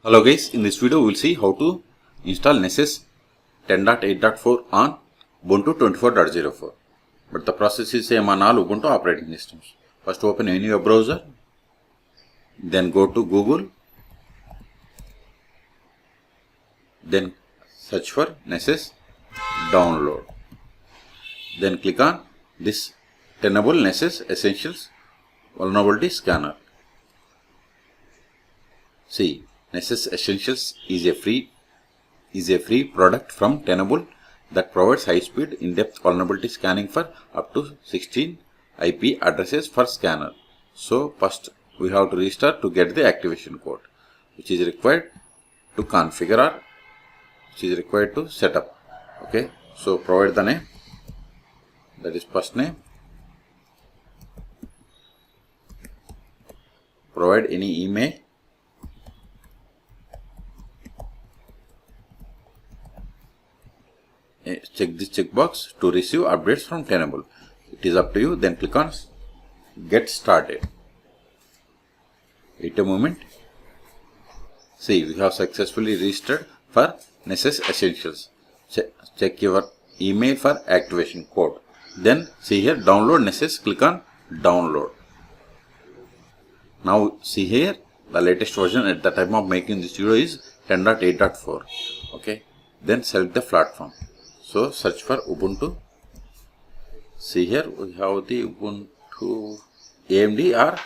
Hello guys, in this video we will see how to install Nessus 10.8.4 on Ubuntu 24.04. But the process is same on all Ubuntu operating systems. First open any web browser, then go to Google, then search for Nessus download. Then click on this Tenable Nessus Essentials Vulnerability Scanner. See, Nessus Essentials is a free product from Tenable that provides high-speed, in-depth vulnerability scanning for up to 16 IP addresses per scanner. So first we have to register to get the activation code, which is required to configure or which is required to set up. Okay, so provide the name, that is first name. Provide any email. Check this checkbox to receive updates from Tenable. It is up to you. Then click on Get Started. Wait a moment. See, we have successfully registered for Nessus Essentials. Check your email for activation code. Then see here, download Nessus. Click on Download. Now see here, the latest version at the time of making this video is 10.8.4. Okay. Then select the platform. So search for Ubuntu. See here we have the Ubuntu AMD, or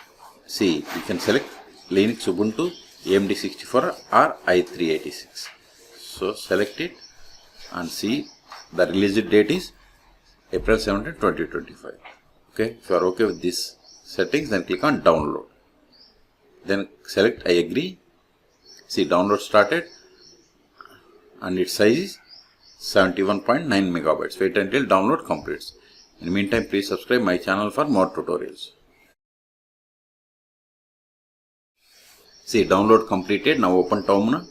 see you can select Linux Ubuntu AMD 64 or i386. So select it and see the release date is April 17, 2025. Okay, if you are okay with these settings, then click on download. Then select I agree. See, download started and its size is 71.9 megabytes. Wait until download completes. In the meantime, please subscribe my channel for more tutorials. See, download completed. Now open terminal.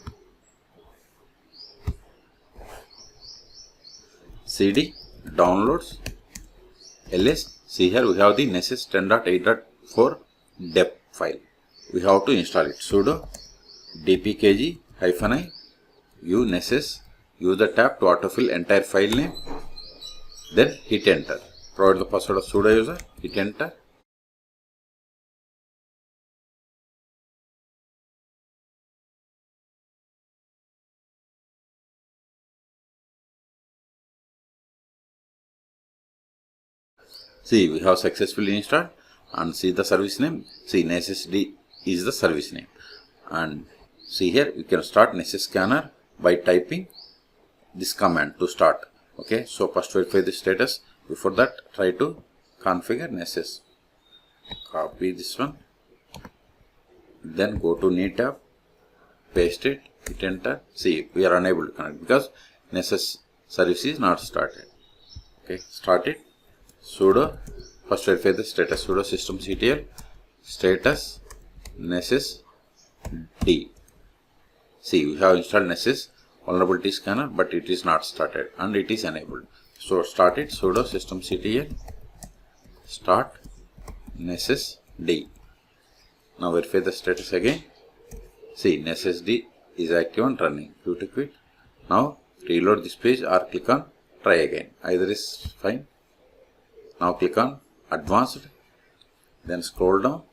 CD downloads ls. See here we have the Nessus 10.8.4 dep file. We have to install it. Sudo dpkg-i u Nessus. Use the tab to autofill entire file name. Then hit enter. Provide the password of sudo user. Hit enter. See, we have successfully installed, and see the service name. See, Nessus D is the service name. And see here, you can start Nessus scanner by typing this command to start. Okay, so first verify the status. Before that, try to configure Nessus. Copy this one. Then go to new tab, paste it, hit enter. See, we are unable to connect because Nessus service is not started. Okay, start it. Sudo, first verify the status. Sudo systemctl status Nessus D. See, we have installed Nessus vulnerability scanner, but it is not started and it is enabled. So start it. Sudo systemctl start Nessus D. Now verify the status again. See, Nessus D is active and running. You to quit. Now reload this page or click on try again. Either is fine. Now click on advanced, then scroll down,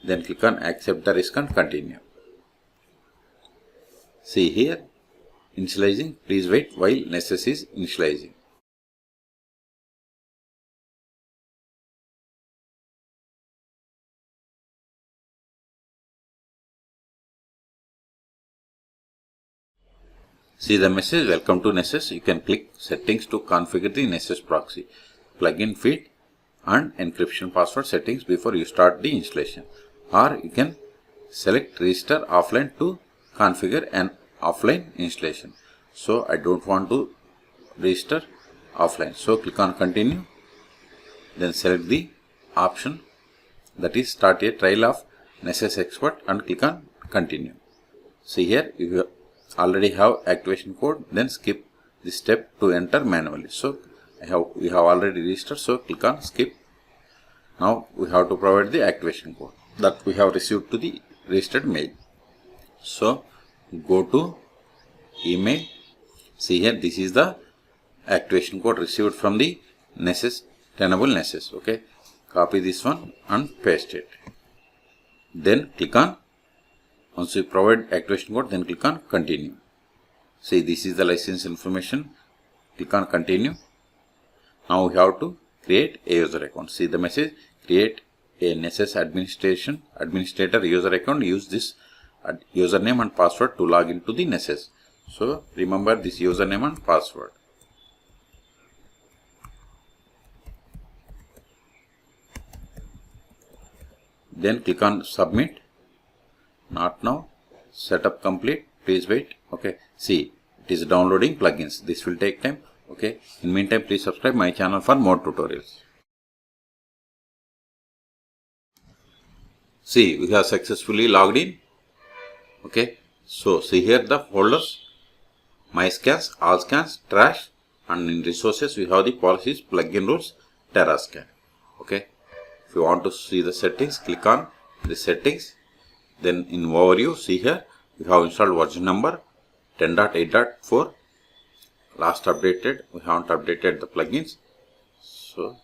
then click on accept the risk and continue. See here, initializing. Please wait while Nessus is initializing. See the message, welcome to Nessus. You can click settings to configure the Nessus proxy, plugin feed and encryption password settings before you start the installation. Or you can select register offline to configure an offline installation. So I don't want to register offline. So click on continue. Then select the option that is start a trial of Nessus Expert and click on continue. See here, if you already have activation code, then skip this step to enter manually. So we have already registered, so click on skip. Now we have to provide the activation code that we have received to the registered mail. So go to email. See here, this is the activation code received from the Nessus Tenable Nessus. Okay, copy this one and paste it. Then click on, once you provide activation code, then click on continue. See, this is the license information. Click on continue. Now we have to create a user account. See the message, create a Nessus administrator user account. Use this username and password to log into the Nessus. So remember this username and password. Then click on submit. Not now. Setup complete. Please wait. Okay. See, it is downloading plugins. This will take time. Okay. In meantime, please subscribe my channel for more tutorials. See, we have successfully logged in. Okay. So see here the folders: my scans, all scans, trash, and in resources we have the policies, plugin rules, TerraScan. Okay. If you want to see the settings, click on the settings. Then in overview, see here we have installed version number 10.8.4. Last updated, we haven't updated the plugins. So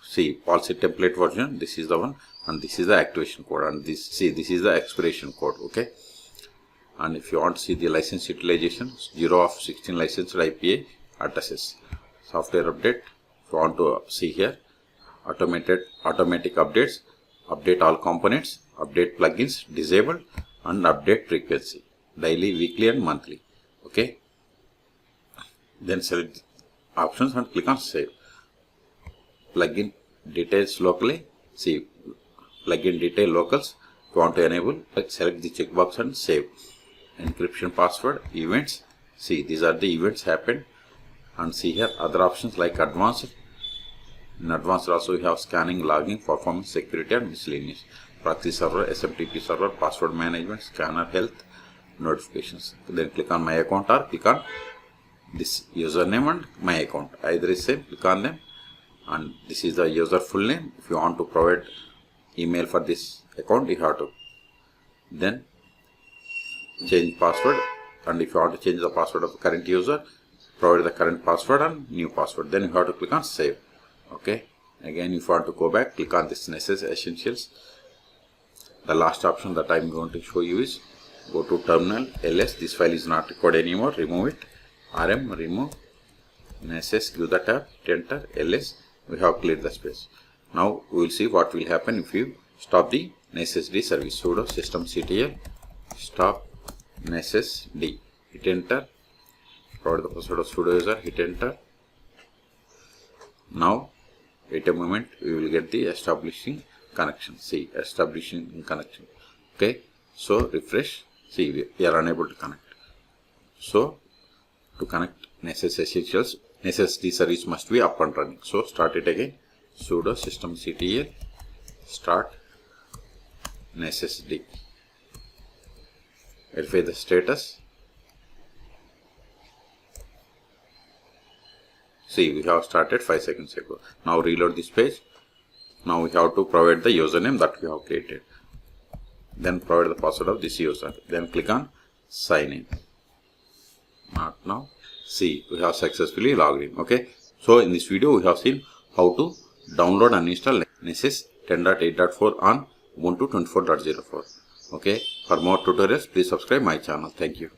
see, policy template version, this is the one, and this is the activation code, and this, see, this is the expiration code. Okay. And if you want to see the license utilization, 0 of 16 licensed IPA addresses. Software update, if you want to see here, automatic updates, update all components, update plugins, disabled, and update frequency, daily, weekly, and monthly. Okay. Then select options and click on save. Plugin details locally. See, plugin detail locals. If you want to enable, select the checkbox and save. Encryption password, events. See, these are the events happened. And see here other options like advanced. In advanced also we have scanning, logging, performance, security, and miscellaneous. Proxy server, SMTP server, password management, scanner, health, notifications. Then click on my account or click on this username and my account. Either is same, click on them. And this is the user full name. If you want to provide email for this account, you have to. Then change password, and if you want to change the password of the current user, provide the current password and new password. Then you have to click on save. Okay. Again, if you want to go back, click on this Nessus Essentials. The last option that I am going to show you is go to terminal, ls. This file is not recorded anymore. Remove it. rm, remove. Nessus, give the tab, enter, ls. We have cleared the space. Now we will see what will happen if you stop the Nessus D service. Sudo systemctl stop Nessus D. Hit enter. Provide the password of sudo user. Hit enter. Now wait a moment. We will get the establishing connection. See, establishing connection. Okay. So refresh. See, we are unable to connect. So to connect Nessus Essentials, Nessus D service must be up and running. So start it again. Sudo systemctl start Nessus D. Verify the status. See, we have started 5 seconds ago. Now reload this page. Now we have to provide the username that we have created. Then provide the password of this user. Then click on sign in. Not now. See, we have successfully logged in. Okay. So in this video we have seen how to download and install Nessus 10.8.4 on Ubuntu 24.04. Okay. For more tutorials, please subscribe my channel. Thank you.